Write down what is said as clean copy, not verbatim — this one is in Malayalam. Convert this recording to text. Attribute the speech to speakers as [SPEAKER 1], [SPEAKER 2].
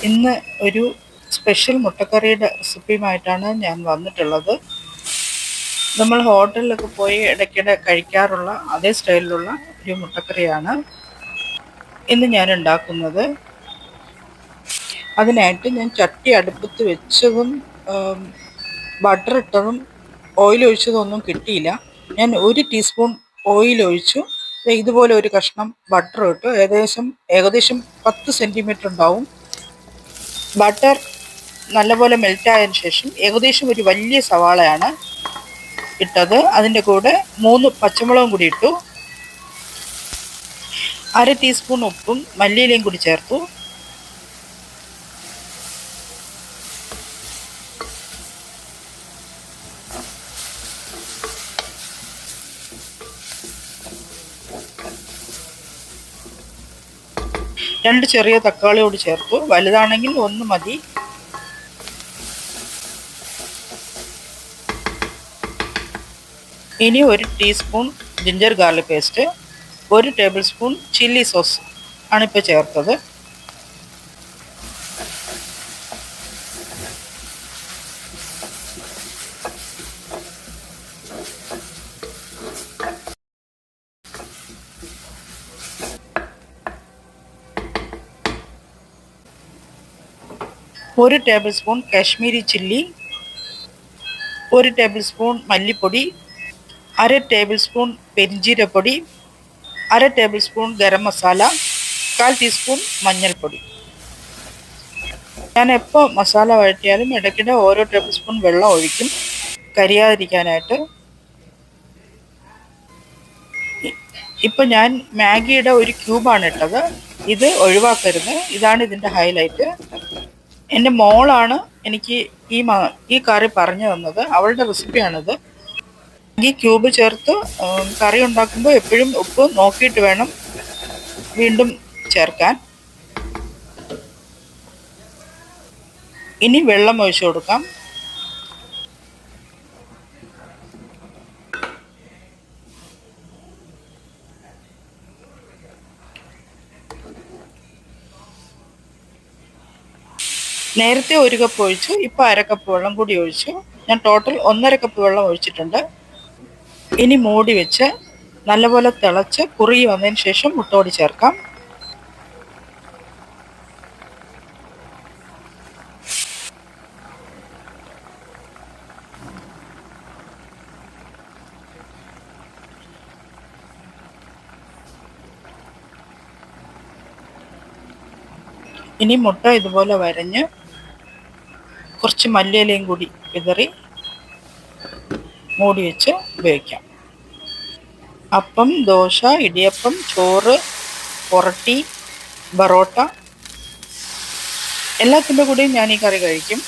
[SPEAKER 1] ഇന്ന് ഒരു സ്പെഷ്യൽ മുട്ടക്കറിയുടെ റെസിപ്പിയുമായിട്ടാണ് ഞാൻ വന്നിട്ടുള്ളത്. നമ്മൾ ഹോട്ടലിലൊക്കെ പോയി ഇടയ്ക്കിടെ കഴിക്കാറുള്ള അതേ സ്റ്റൈലിലുള്ള ഒരു മുട്ടക്കറിയാണ് ഇന്ന് ഞാൻ ഉണ്ടാക്കുന്നത്. അതിനായിട്ട് ഞാൻ ചട്ടി അടുപ്പത്ത് വെച്ചതും ബട്ടർ ഇട്ടതും ഓയിൽ ഒഴിച്ചതും ഒന്നും കിട്ടിയില്ല. ഞാൻ 1 ടീസ്പൂൺ ഓയിൽ ഒഴിച്ചു. ഇതുപോലെ ഒരു കഷ്ണം ബട്ടർ ഇട്ടു. ഏകദേശം 10 സെൻറ്റിമീറ്റർ ഉണ്ടാവും. ബട്ടർ നല്ലപോലെ മെൽറ്റായതിനു ശേഷം ഏകദേശം ഒരു വലിയ സവാളയാണ് ഇട്ടത്. അതിൻ്റെ കൂടെ 3 പച്ചമുളകും കൂടി ഇട്ടു. 1/2 ടീസ്പൂൺ ഉപ്പും മല്ലിയിലയും കൂടി ചേർത്തു. രണ്ട് ചെറിയ തക്കാളിയോട് ചേർത്തു. വലുതാണെങ്കിൽ 1 മതി. ഇനി 1 teaspoon ginger garlic paste, 1 table spoon chilli sauce ആണിപ്പോൾ ചേർത്തത്. ഒരു table spoon Kashmiri chilli, 1 table spoon മല്ലിപ്പൊടി, 1/2 ടേബിൾ സ്പൂൺ പെരിഞ്ജീരപ്പൊടി, 1/2 table spoon garam masala, 1/4 teaspoon മഞ്ഞൾപ്പൊടി. ഞാൻ എപ്പോൾ മസാല വഴറ്റിയാലും ഇടയ്ക്കിടെ ഓരോ ടേബിൾ സ്പൂൺ വെള്ളം ഒഴിക്കും, കരിയാതിരിക്കാനായിട്ട്. ഇപ്പം ഞാൻ മാഗിയുടെ ഒരു ക്യൂബാണ് ഇട്ടത്. ഇത് ഒഴിവാക്കരുത്. ഇതാണ് ഇതിൻ്റെ ഹൈലൈറ്റ്. എൻ്റെ മോളാണ് എനിക്ക് ഈ കറി പറഞ്ഞു തന്നത്. അവളുടെ റെസിപ്പിയാണിത്. ഈ ക്യൂബ് ചേർത്ത് കറി ഉണ്ടാക്കുമ്പോൾ എപ്പോഴും ഉപ്പ് നോക്കിയിട്ട് വേണം വീണ്ടും ചേർക്കാൻ. ഇനി വെള്ളം ഒഴിച്ചു കൊടുക്കാം. നേരത്തെ 1 കപ്പ് ഒഴിച്ചു, ഇപ്പോൾ 1/2 കപ്പ് വെള്ളം കൂടി ഒഴിച്ചു. ഞാൻ ടോട്ടൽ 1.5 കപ്പ് വെള്ളം ഒഴിച്ചിട്ടുണ്ട്. ഇനി മൂടി വെച്ച് നല്ലപോലെ തിളച്ച് കുറുകി വന്നതിന് ശേഷം മുട്ട ചേർക്കാം. ഇനി മുട്ട ഇതുപോലെ വരഞ്ഞ് കുറച്ച് മല്ലിയിലയും കൂടി വിതറി മൂടി വെച്ച് ഉപയോഗിക്കാം. അപ്പം, ദോശ, ഇടിയപ്പം, ചോറ്, പൊറോട്ടി, ബറോട്ട എല്ലാത്തിൻ്റെ കൂടെയും ഞാൻ ഈ കറി കഴിക്കും.